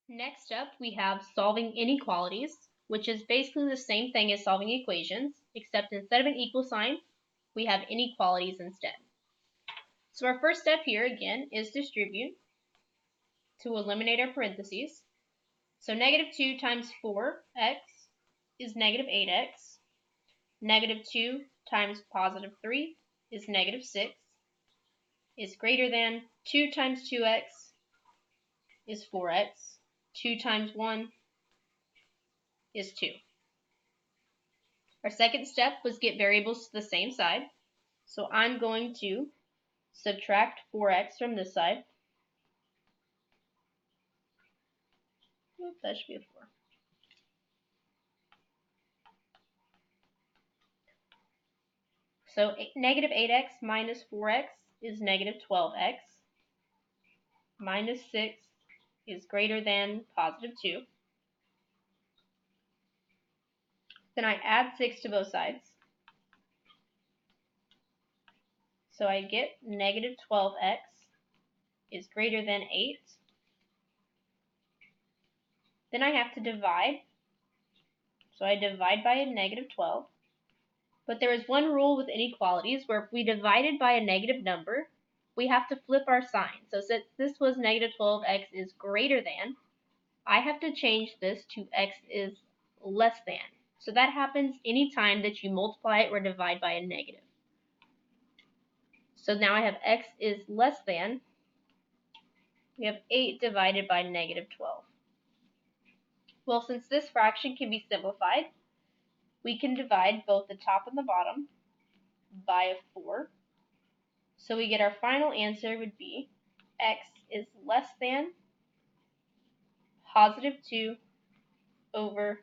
Next up, we have solving inequalities, which is basically the same thing as solving equations, except instead of an equal sign, we have inequalities instead. So our first step here, again, is distribute to eliminate our parentheses. So negative 2 times 4x is negative 8x. Negative 2 times positive 3 is negative 6, is greater than 2 times 2x is 4x. 2 times 1 is 2. Our second step was get variables to the same side. So I'm going to subtract 4x from this side. Oop, that should be a 4. So negative 8x minus 4x is negative 12x. Minus 6 is greater than positive 2. Then I add 6 to both sides. So I get negative 12x is greater than 8. Then I have to divide. So I divide by a negative 12. But there is one rule with inequalities where if we divided by a negative number, we have to flip our sign. So since this was negative 12x is greater than, I have to change this to x is less than. So that happens anytime that you multiply it or divide by a negative. So now I have x is less than, we have 8 divided by negative 12. Well, since this fraction can be simplified, we can divide both the top and the bottom by a 4. So we get our final answer would be x is less than positive 2 over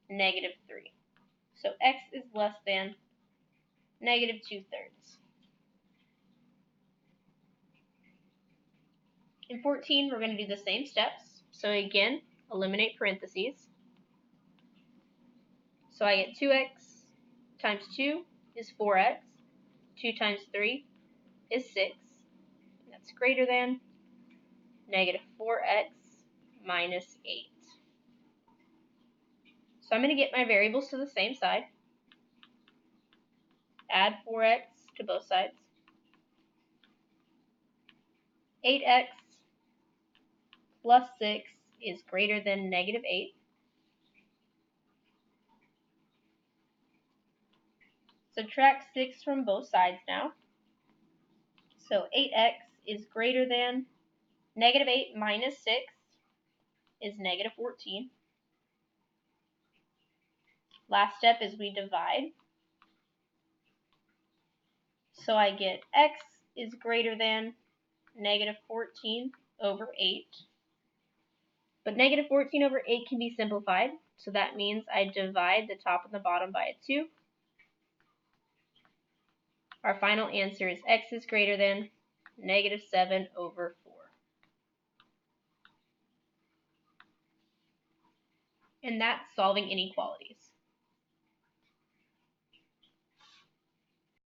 negative 3. So x is less than negative 2/3. In 14, we're going to do the same steps. So again, eliminate parentheses. So I get 2x times 2 is 4x. 2 times 3 is 6. That's greater than negative 4x minus 8. So I'm going to get my variables to the same side. Add 4x to both sides. 8x plus 6 is greater than negative 8. Subtract 6 from both sides now. So 8x is greater than negative 8 minus 6 is negative 14. Last step is we divide. So I get x is greater than negative 14 over 8. But negative 14 over 8 can be simplified. So that means I divide the top and the bottom by a 2. Our final answer is x is greater than negative 7 over 4. And that's solving inequalities.